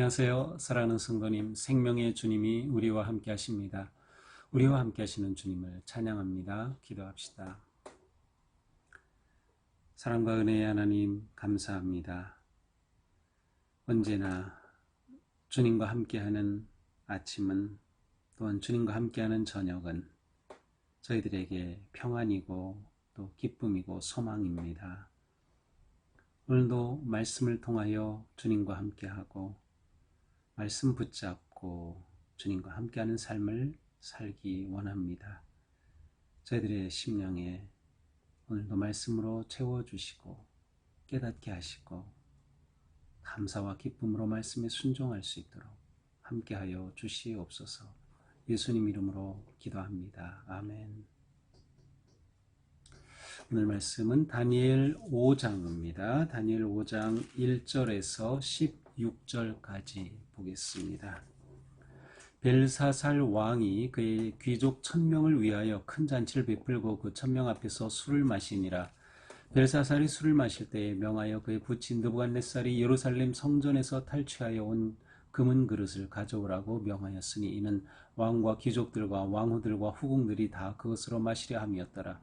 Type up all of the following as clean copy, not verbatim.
안녕하세요. 사랑하는 성도님, 생명의 주님이 우리와 함께 하십니다. 우리와 함께 하시는 주님을 찬양합니다. 기도합시다. 사랑과 은혜의 하나님, 감사합니다. 언제나 주님과 함께하는 아침은, 또한 주님과 함께하는 저녁은 저희들에게 평안이고 또 기쁨이고 소망입니다. 오늘도 말씀을 통하여 주님과 함께하고 말씀 붙잡고 주님과 함께하는 삶을 살기 원합니다. 저희들의 심령에 오늘도 말씀으로 채워주시고 깨닫게 하시고 감사와 기쁨으로 말씀에 순종할 수 있도록 함께하여 주시옵소서. 예수님 이름으로 기도합니다. 아멘. 오늘 말씀은 다니엘 5장입니다. 다니엘 5장 1절에서 16절까지 보겠습니다. 벨사살 왕이 그의 귀족 1000명을 위하여 큰 잔치를 베풀고 그 1000명 앞에서 술을 마시니라. 벨사살이 술을 마실 때에 명하여 그의 부친 느부갓네살이 예루살렘 성전에서 탈취하여 온 금은 그릇을 가져오라고 명하였으니 이는 왕과 귀족들과 왕후들과 후궁들이 다 그것으로 마시려 함이었더라.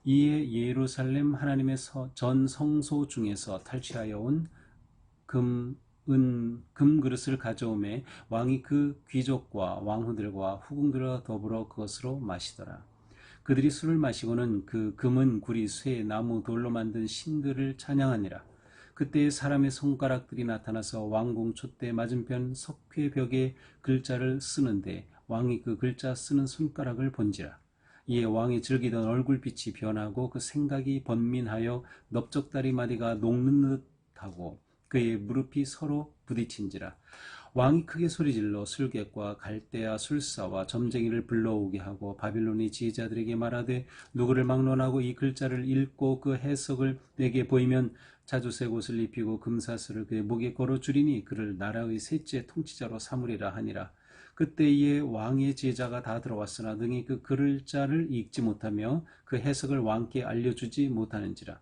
이에 예루살렘 하나님의 전 성소 중에서 탈취하여 온 금 그릇을 가져오매 왕이 그 귀족과 왕후들과 후궁들과 더불어 그것으로 마시더라. 그들이 술을 마시고는 그 금은 구리 쇠 나무 돌로 만든 신들을 찬양하니라. 그때에 사람의 손가락들이 나타나서 왕궁 촛대 맞은편 석회벽에 글자를 쓰는데 왕이 그 글자 쓰는 손가락을 본지라. 이에 왕이 즐기던 얼굴빛이 변하고 그 생각이 번민하여 넓적다리 마디가 녹는 듯하고 그의 무릎이 서로 부딪힌지라. 왕이 크게 소리질러 술객과 갈대아 술사와 점쟁이를 불러오게 하고 바빌론의 지혜자들에게 말하되 누구를 막론하고 이 글자를 읽고 그 해석을 내게 보이면 자주색 옷을 입히고 금사슬을 그의 목에 걸어주리니 그를 나라의 셋째 통치자로 삼으리라 하니라. 그때에 왕의 제자가 다 들어왔으나 능히 그 글자를 읽지 못하며 그 해석을 왕께 알려주지 못하는지라.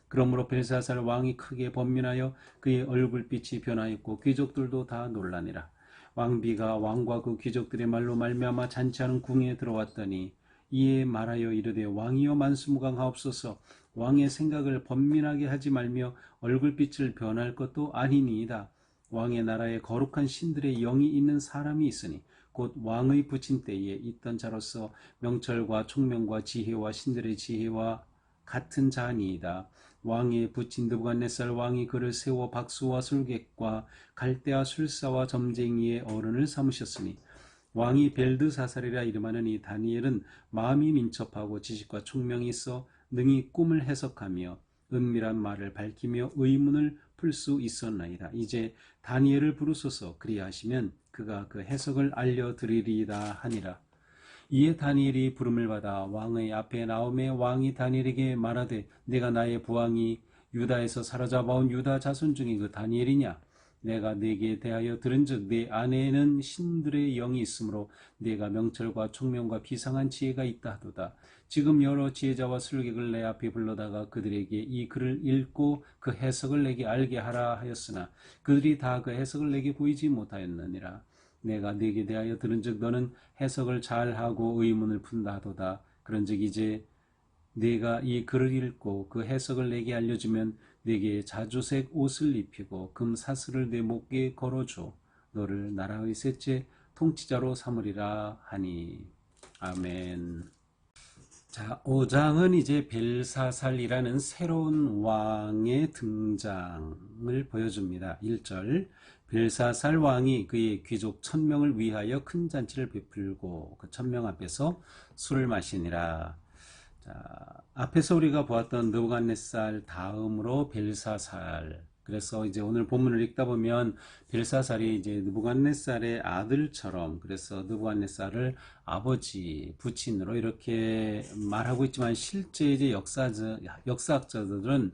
그러므로 벨사살 왕이 크게 번민하여 그의 얼굴빛이 변하였고 귀족들도 다 놀라니라. 왕비가 왕과 그 귀족들의 말로 말미암아 잔치하는 궁에 들어왔더니 이에 말하여 이르되 왕이여 만수무강하옵소서. 왕의 생각을 번민하게 하지 말며 얼굴빛을 변할 것도 아니니이다. 왕의 나라에 거룩한 신들의 영이 있는 사람이 있으니 곧 왕의 부친 때에 있던 자로서 명철과 총명과 지혜와 신들의 지혜와 같은 자니이다. 왕의 부친 느부갓네살 왕이 그를 세워 박수와 술객과 갈대아 술사와 점쟁이의 어른을 삼으셨으니 왕이 벨드사살이라 이름하는 이 다니엘은 마음이 민첩하고 지식과 총명이 있어 능히 꿈을 해석하며 은밀한 말을 밝히며 의문을 풀 수 있었나이다. 이제 다니엘을 부르소서. 그리하시면 그가 그 해석을 알려드리리이다 하니라. 이에 다니엘이 부름을 받아 왕의 앞에 나오매 왕이 다니엘에게 말하되 내가 나의 부왕이 유다에서 사로잡아온 유다 자손 중에 그 다니엘이냐? 내가 네게 대하여 들은즉 네 안에는 신들의 영이 있으므로 네가 명철과 총명과 비상한 지혜가 있다 하도다. 지금 여러 지혜자와 술객을 내 앞에 불러다가 그들에게 이 글을 읽고 그 해석을 내게 알게 하라 하였으나 그들이 다 그 해석을 내게 보이지 못하였느니라. 내가 네게 대하여 들은즉 너는 해석을 잘하고 의문을 푼다 하도다. 그런즉 이제 네가 이 글을 읽고 그 해석을 내게 알려주면 네게 자주색 옷을 입히고 금사슬을 내 목에 걸어줘 너를 나라의 셋째 통치자로 삼으리라 하니. 아멘. 자, 5장은 이제 벨사살이라는 새로운 왕의 등장을 보여줍니다. 1절 벨사살 왕이 그의 귀족 1000명을 위하여 큰 잔치를 베풀고 그 1000명 앞에서 술을 마시니라. 자, 앞에서 우리가 보았던 느부갓네살 다음으로 벨사살. 그래서 이제 오늘 본문을 읽다 보면 벨사살이 이제 느부갓네살의 아들처럼, 그래서 느부갓네살을 아버지, 부친으로 이렇게 말하고 있지만 실제 이제 역사학자들은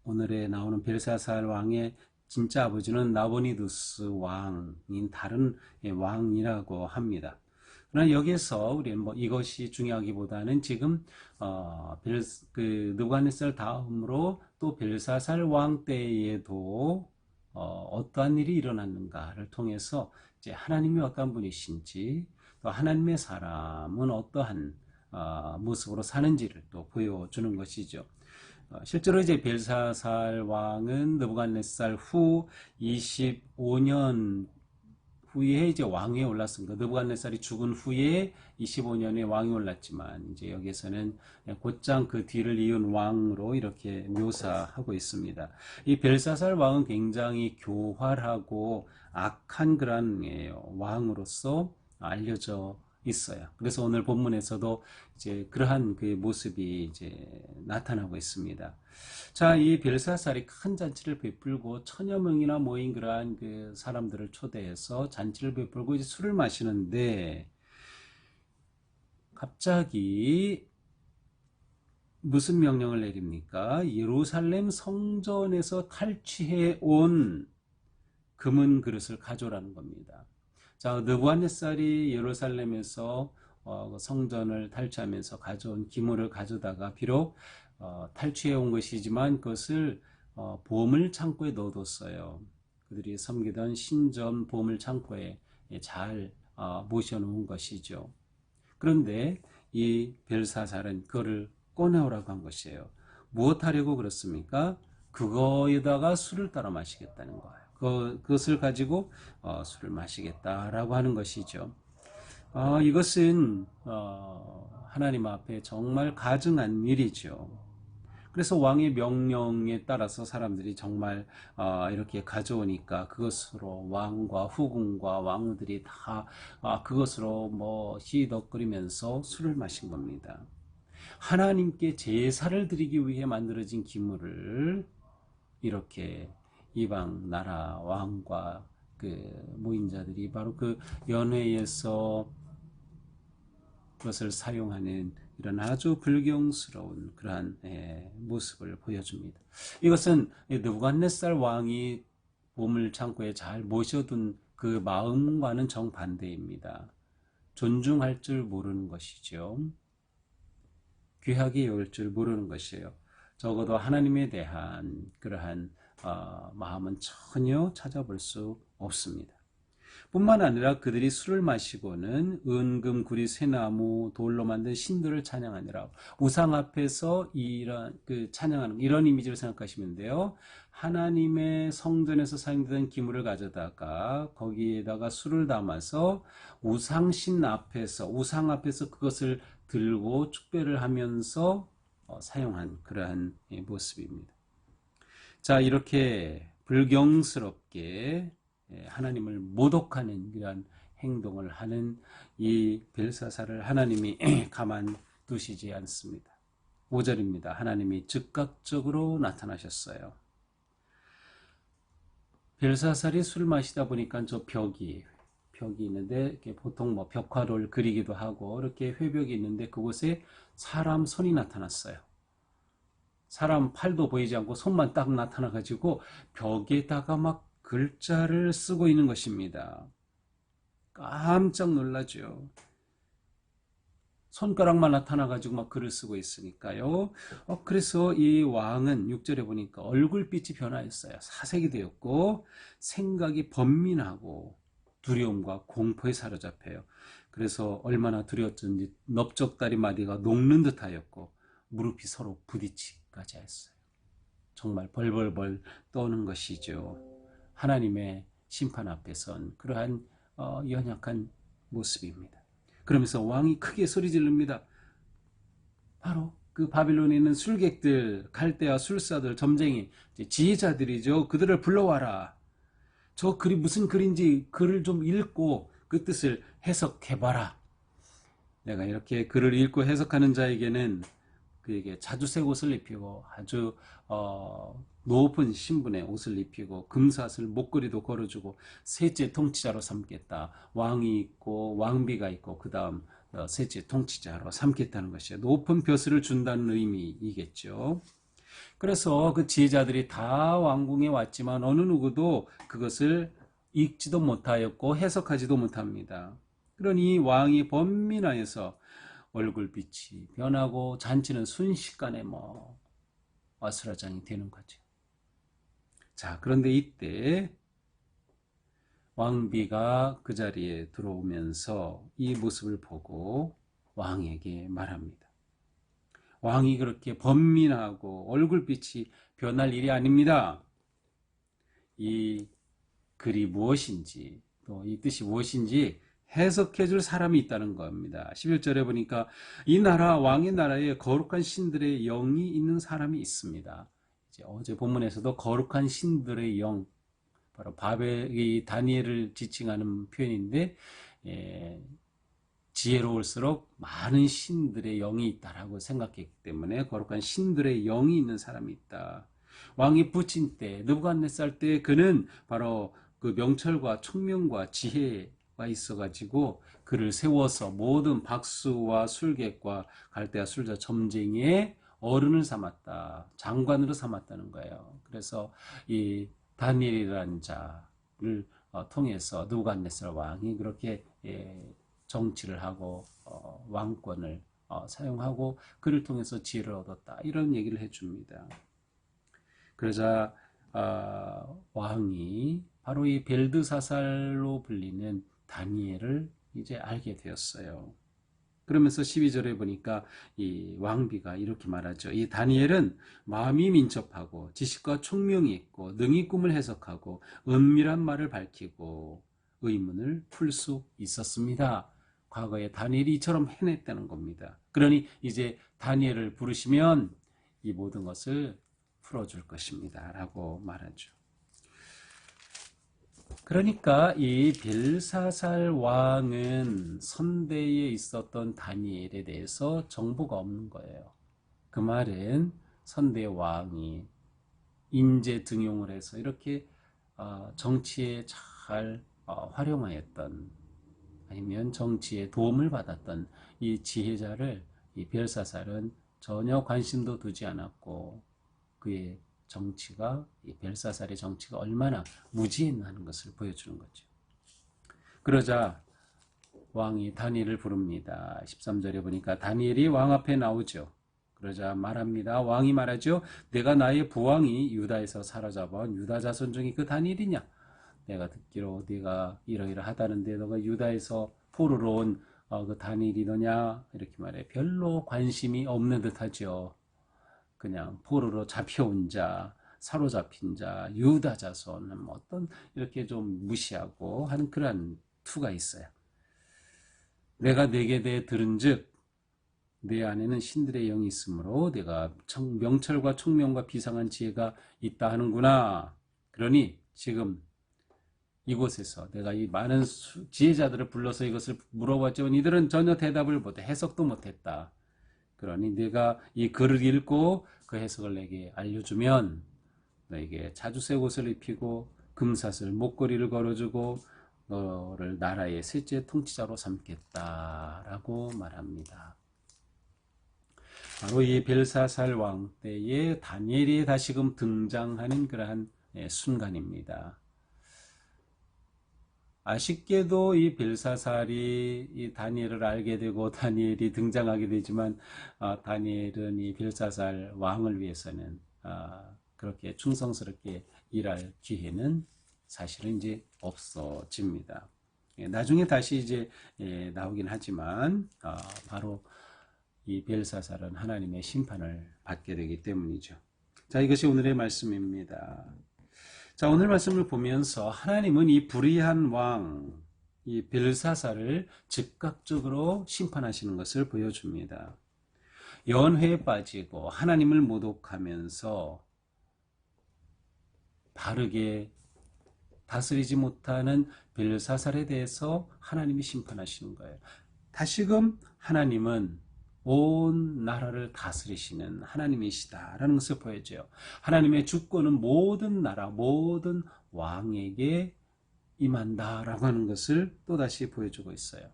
오늘에 나오는 벨사살 왕의 진짜 아버지는 나보니두스 왕인 다른 왕이라고 합니다. 그러나 여기에서 우리는 이것이 중요하기보다는 지금 느부갓네살 다음으로 또 벨사살 왕 때에도 어떠한 일이 일어났는가를 통해서 이제 하나님이 어떠한 분이신지, 또 하나님의 사람은 어떠한 모습으로 사는지를 또 보여주는 것이죠. 실제로 이제 벨사살 왕은 느부갓네살 후 25년 후에 이제 왕위에 올랐습니다. 느부갓네살이 죽은 후에 25년에 왕이 올랐지만 이제 여기서는 곧장 그 뒤를 이은 왕으로 이렇게 묘사하고 있습니다. 이 벨사살 왕은 굉장히 교활하고 악한 그런 왕으로서 알려져 있어요. 그래서 오늘 본문에서도 이제 그러한 그 모습이 이제 나타나고 있습니다. 자, 이 벨사살이 큰 잔치를 베풀고 천여 명이나 모인 그러한 그 사람들을 초대해서 잔치를 베풀고 이제 술을 마시는데 갑자기 무슨 명령을 내립니까? 예루살렘 성전에서 탈취해 온 금은 그릇을 가져오라는 겁니다. 자, 느부갓네살이 예루살렘에서 성전을 탈취하면서 가져온 기물을 가져다가 비록 탈취해 온 것이지만 그것을 보물 창고에 넣어뒀어요. 그들이 섬기던 신전 보물 창고에 잘 모셔놓은 것이죠. 그런데 이 벨사살은 그거를 꺼내오라고 한 것이에요. 무엇하려고 그렇습니까? 그거에다가 술을 따라 마시겠다는 거예요. 그것을 가지고 술을 마시겠다라고 하는 것이죠. 이것은 하나님 앞에 정말 가증한 일이죠. 그래서 왕의 명령에 따라서 사람들이 정말 이렇게 가져오니까 그것으로 왕과 후궁과 왕후들이 다 그것으로 뭐 희덕거리면서 술을 마신 겁니다. 하나님께 제사를 드리기 위해 만들어진 기물을 이렇게 이방 나라 왕과 그 모인 자들이 바로 그 연회에서 그것을 사용하는 이런 아주 불경스러운 그러한 모습을 보여줍니다. 이것은 느부갓네살 왕이 보물 창고에 잘 모셔둔 그 마음과는 정반대입니다. 존중할 줄 모르는 것이죠. 귀하게 여길 줄 모르는 것이에요. 적어도 하나님에 대한 그러한 마음은 전혀 찾아볼 수 없습니다. 뿐만 아니라 그들이 술을 마시고는 은금, 구리, 쇠나무, 돌로 만든 신들을 찬양하니라. 우상 앞에서 이런 그 찬양하는 이런 이미지를 생각하시면 돼요. 하나님의 성전에서 사용되던 기물을 가져다가 거기에다가 술을 담아서 우상신 앞에서 우상 앞에서 그것을 들고 축배를 하면서 사용한 그러한 모습입니다. 자, 이렇게 불경스럽게 하나님을 모독하는 이러한 행동을 하는 이 벨사살을 하나님이 가만 두시지 않습니다. 5절입니다. 하나님이 즉각적으로 나타나셨어요. 벨사살이 술 마시다 보니까 저 벽이 있는데 이렇게 보통 뭐 벽화를 그리기도 하고 이렇게 회벽이 있는데 그곳에 사람 손이 나타났어요. 사람 팔도 보이지 않고 손만 딱 나타나가지고 벽에다가 막 글자를 쓰고 있는 것입니다. 깜짝 놀라죠. 손가락만 나타나가지고 막 글을 쓰고 있으니까요. 그래서 이 왕은 6절에 보니까 얼굴빛이 변화했어요. 사색이 되었고 생각이 번민하고 두려움과 공포에 사로잡혀요. 그래서 얼마나 두려웠던지 넓적다리 마디가 녹는 듯하였고 무릎이 서로 부딪히기까지 했어요. 정말 벌벌벌 떠는 것이죠. 하나님의 심판 앞에 선 그러한 연약한 모습입니다. 그러면서 왕이 크게 소리 지릅니다. 바로 그 바빌론에 있는 술객들, 갈대아 술사들, 점쟁이, 지혜자들이죠. 그들을 불러와라. 저 글이 무슨 글인지 글을 좀 읽고 그 뜻을 해석해봐라. 내가 이렇게 글을 읽고 해석하는 자에게는 그에게 자주색 옷을 입히고 아주 높은 신분의 옷을 입히고 금사슬 목걸이도 걸어주고 셋째 통치자로 삼겠다. 왕이 있고 왕비가 있고 그 다음 셋째 통치자로 삼겠다는 것이에요. 높은 벼슬을 준다는 의미이겠죠. 그래서 그 지혜자들이 다 왕궁에 왔지만 어느 누구도 그것을 읽지도 못하였고 해석하지도 못합니다. 그러니 왕이 번민하여서 얼굴빛이 변하고 잔치는 순식간에 아수라장이 되는 거죠. 자, 그런데 이때 왕비가 그 자리에 들어오면서 이 모습을 보고 왕에게 말합니다. 왕이 그렇게 번민하고 얼굴빛이 변할 일이 아닙니다. 이 글이 무엇인지 또 이 뜻이 무엇인지 해석해 줄 사람이 있다는 겁니다. 11절에 보니까 이 나라 왕의 나라에 거룩한 신들의 영이 있는 사람이 있습니다. 이제 어제 본문에서도 거룩한 신들의 영, 바로 바벨이 다니엘을 지칭하는 표현인데, 지혜로울수록 많은 신들의 영이 있다라고 생각했기 때문에 거룩한 신들의 영이 있는 사람이 있다. 왕이 부친 때, 느부갓네살 때 그는 바로 그 명철과 총명과 지혜가 있어가지고 그를 세워서 모든 박수와 술객과 갈대아 술자 점쟁이의 어른을 삼았다. 장관으로 삼았다는 거예요. 그래서 이 다니엘이라는 자를 통해서 느부갓네살 왕이 그렇게 정치를 하고 왕권을 사용하고 그를 통해서 지혜를 얻었다. 이런 얘기를 해줍니다. 그러자 왕이 바로 이 벨드사살로 불리는 다니엘을 이제 알게 되었어요. 그러면서 12절에 보니까 이 왕비가 이렇게 말하죠. 이 다니엘은 마음이 민첩하고 지식과 총명이 있고 능히 꿈을 해석하고 은밀한 말을 밝히고 의문을 풀 수 있었습니다. 과거에 다니엘이 이처럼 해냈다는 겁니다. 그러니 이제 다니엘을 부르시면 이 모든 것을 풀어줄 것입니다. 라고 말하죠. 그러니까 이 벨사살 왕은 선대에 있었던 다니엘에 대해서 정보가 없는 거예요. 그 말은 선대 왕이 인재 등용을 해서 이렇게 정치에 잘 활용하였던, 아니면 정치에 도움을 받았던 이 지혜자를 이 벨사살은 전혀 관심도 두지 않았고, 그의 정치가, 이 벨사살의 정치가 얼마나 무지했나는 것을 보여주는 거죠. 그러자 왕이 다니엘을 부릅니다. 13절에 보니까 다니엘이 왕 앞에 나오죠. 그러자 말합니다. 왕이 말하죠. 내가 나의 부왕이 유다에서 사로잡아온 유다 자손 중에 그 다니엘이냐? 내가 듣기로 네가 이러이러하다는데 너가 유다에서 포로로 온 그 다니엘이 너냐? 이렇게 말해. 별로 관심이 없는 듯하죠. 그냥 포로로 잡혀온 자, 사로잡힌 자, 유다 자손, 어떤 이렇게 좀 무시하고 하는 그러한 투가 있어요. 내가 네게 대해 들은즉 내 안에는 신들의 영이 있으므로 내가 명철과 총명과 비상한 지혜가 있다 하는구나. 그러니 지금 이곳에서 내가 이 많은 지혜자들을 불러서 이것을 물어봤지만 이들은 전혀 대답을 못해, 해석도 못했다. 그러니 네가 이 글을 읽고 그 해석을 내게 알려주면 너에게 자주새 옷을 입히고 금사슬 목걸이를 걸어주고 너를 나라의 셋째 통치자로 삼겠다라고 말합니다. 바로 이 벨사살 왕 때에 다니엘이 다시금 등장하는 그러한 순간입니다. 아쉽게도 이 벨사살이 이 다니엘을 알게 되고 다니엘이 등장하게 되지만 다니엘은 이 벨사살 왕을 위해서는 그렇게 충성스럽게 일할 기회는 사실은 이제 없어집니다. 나중에 다시 이제 나오긴 하지만 바로 이 벨사살은 하나님의 심판을 받게 되기 때문이죠. 자, 이것이 오늘의 말씀입니다. 자, 오늘 말씀을 보면서 하나님은 이 불의한 왕, 이 벨사살을 즉각적으로 심판하시는 것을 보여줍니다. 연회에 빠지고 하나님을 모독하면서 바르게 다스리지 못하는 벨사살에 대해서 하나님이 심판하시는 거예요. 다시금 하나님은 온 나라를 다스리시는 하나님이시다라는 것을 보여줘요. 하나님의 주권은 모든 나라, 모든 왕에게 임한다라고 하는 것을 또다시 보여주고 있어요.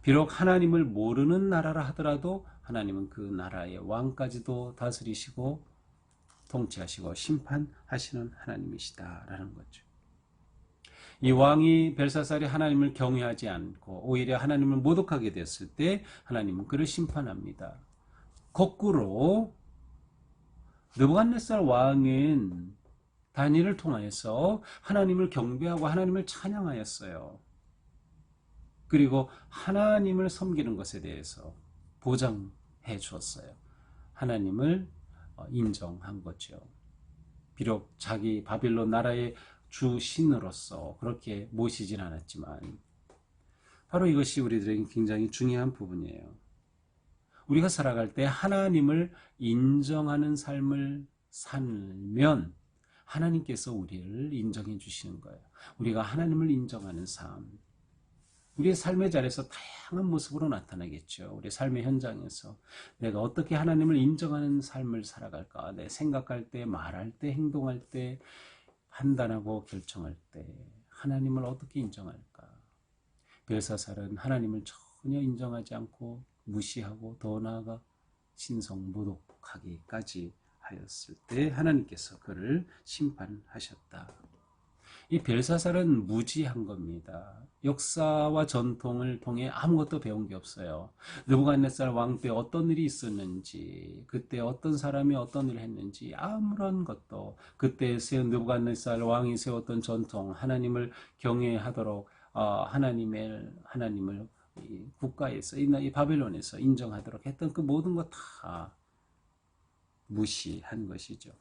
비록 하나님을 모르는 나라라 하더라도 하나님은 그 나라의 왕까지도 다스리시고 통치하시고 심판하시는 하나님이시다라는 거죠. 이 왕이 벨사살이 하나님을 경외하지 않고 오히려 하나님을 모독하게 됐을 때 하나님은 그를 심판합니다. 거꾸로 느부갓네살 왕은 다니엘을 통하여서 하나님을 경배하고 하나님을 찬양하였어요. 그리고 하나님을 섬기는 것에 대해서 보장해 주었어요. 하나님을 인정한 거죠. 비록 자기 바빌론 나라의 주 신으로서 그렇게 모시진 않았지만 바로 이것이 우리들에게 굉장히 중요한 부분이에요. 우리가 살아갈 때 하나님을 인정하는 삶을 살면 하나님께서 우리를 인정해 주시는 거예요. 우리가 하나님을 인정하는 삶, 우리의 삶의 자리에서 다양한 모습으로 나타나겠죠. 우리 삶의 현장에서 내가 어떻게 하나님을 인정하는 삶을 살아갈까? 내 생각할 때, 말할 때, 행동할 때, 판단하고 결정할 때 하나님을 어떻게 인정할까? 벨사살은 하나님을 전혀 인정하지 않고 무시하고 더 나아가 신성모독하기까지 하였을 때 하나님께서 그를 심판하셨다. 이 벨사살은 무지한 겁니다. 역사와 전통을 통해 아무것도 배운 게 없어요. 느부갓네살 왕 때 어떤 일이 있었는지, 그때 어떤 사람이 어떤 일을 했는지 아무런 것도, 그때 세운 느부갓네살 왕이 세웠던 전통, 하나님을 경외하도록 하나님을 이 국가에서 이 바벨론에서 인정하도록 했던 그 모든 것 다 무시한 것이죠.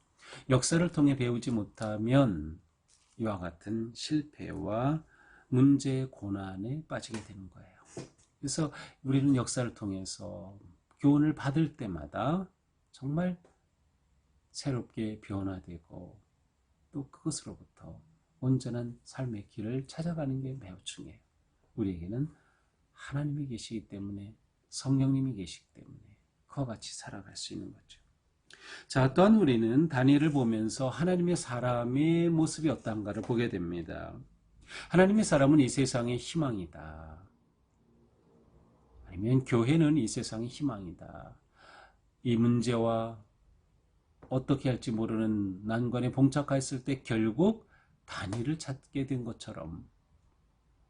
역사를 통해 배우지 못하면 이와 같은 실패와 문제, 고난에 빠지게 되는 거예요. 그래서 우리는 역사를 통해서 교훈을 받을 때마다 정말 새롭게 변화되고 또 그것으로부터 온전한 삶의 길을 찾아가는 게 매우 중요해요. 우리에게는 하나님이 계시기 때문에, 성령님이 계시기 때문에 그와 같이 살아갈 수 있는 거죠. 자, 또한 우리는 다니엘을 보면서 하나님의 사람의 모습이 어떤가를 보게 됩니다. 하나님의 사람은 이 세상의 희망이다. 아니면 교회는 이 세상의 희망이다. 이 문제와 어떻게 할지 모르는 난관에 봉착하였을 때 결국 다니엘을 찾게 된 것처럼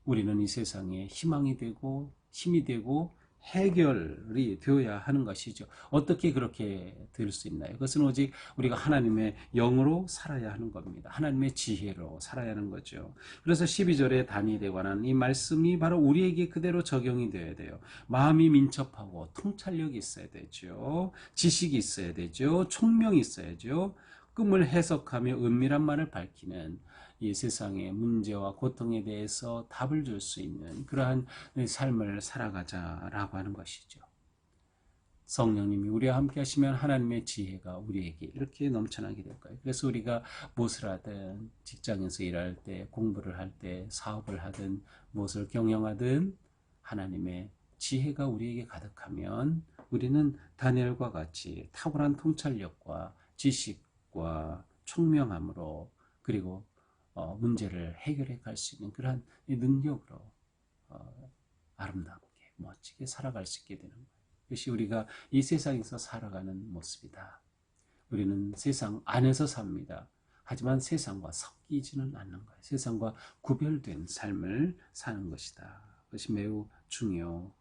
우리는 이 세상에 희망이 되고 힘이 되고 해결이 되어야 하는 것이죠. 어떻게 그렇게 될 수 있나요? 그것은 오직 우리가 하나님의 영으로 살아야 하는 겁니다. 하나님의 지혜로 살아야 하는 거죠. 그래서 12절에 다니엘에 관한 이 말씀이 바로 우리에게 그대로 적용이 되어야 돼요. 마음이 민첩하고 통찰력이 있어야 되죠. 지식이 있어야 되죠. 총명이 있어야죠. 꿈을 해석하며 은밀한 말을 밝히는 이 세상의 문제와 고통에 대해서 답을 줄 수 있는 그러한 삶을 살아가자라고 하는 것이죠. 성령님이 우리와 함께 하시면 하나님의 지혜가 우리에게 이렇게 넘쳐나게 될 거예요. 그래서 우리가 무엇을 하든 직장에서 일할 때, 공부를 할 때, 사업을 하든 무엇을 경영하든 하나님의 지혜가 우리에게 가득하면 우리는 다니엘과 같이 탁월한 통찰력과 지식과 총명함으로 그리고 문제를 해결해 갈 수 있는 그러한 능력으로 아름답게 멋지게 살아갈 수 있게 되는 거예요. 그것이 우리가 이 세상에서 살아가는 모습이다. 우리는 세상 안에서 삽니다. 하지만 세상과 섞이지는 않는 거예요. 세상과 구별된 삶을 사는 것이다. 그것이 매우 중요한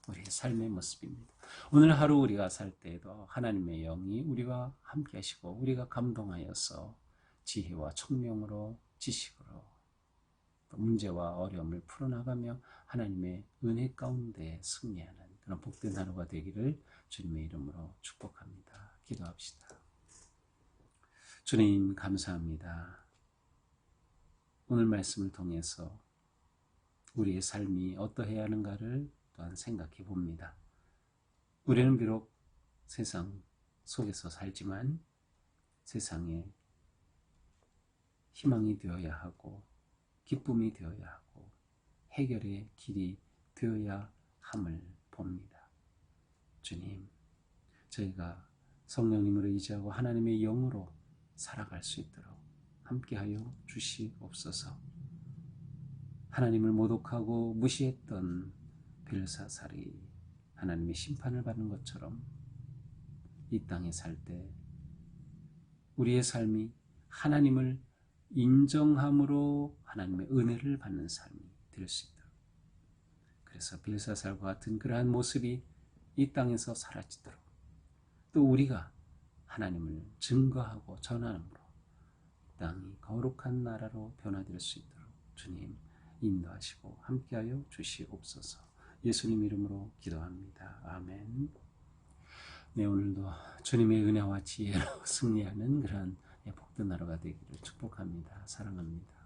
우리의 삶의 모습입니다. 오늘 하루 우리가 살 때에도 하나님의 영이 우리와 함께 하시고 우리가 감동하여서 지혜와 총명으로 지식으로 또 문제와 어려움을 풀어나가며 하나님의 은혜 가운데 승리하는 그런 복된 하루가 되기를 주님의 이름으로 축복합니다. 기도합시다. 주님 감사합니다. 오늘 말씀을 통해서 우리의 삶이 어떠해야 하는가를 또한 생각해 봅니다. 우리는 비록 세상 속에서 살지만 세상에 희망이 되어야 하고 기쁨이 되어야 하고 해결의 길이 되어야 함을 봅니다. 주님, 저희가 성령님을 의지하고 하나님의 영으로 살아갈 수 있도록 함께하여 주시옵소서. 하나님을 모독하고 무시했던 벨사살이 하나님의 심판을 받는 것처럼 이 땅에 살 때 우리의 삶이 하나님을 인정함으로 하나님의 은혜를 받는 삶이 될 수 있도록, 그래서 벨사살과 같은 그러한 모습이 이 땅에서 사라지도록, 또 우리가 하나님을 증거하고 전함으로 땅이 거룩한 나라로 변화될 수 있도록 주님 인도하시고 함께하여 주시옵소서. 예수님 이름으로 기도합니다. 아멘. 네, 오늘도 주님의 은혜와 지혜로 승리하는 그런 복된 하루가 되기를 축복합니다. 사랑합니다.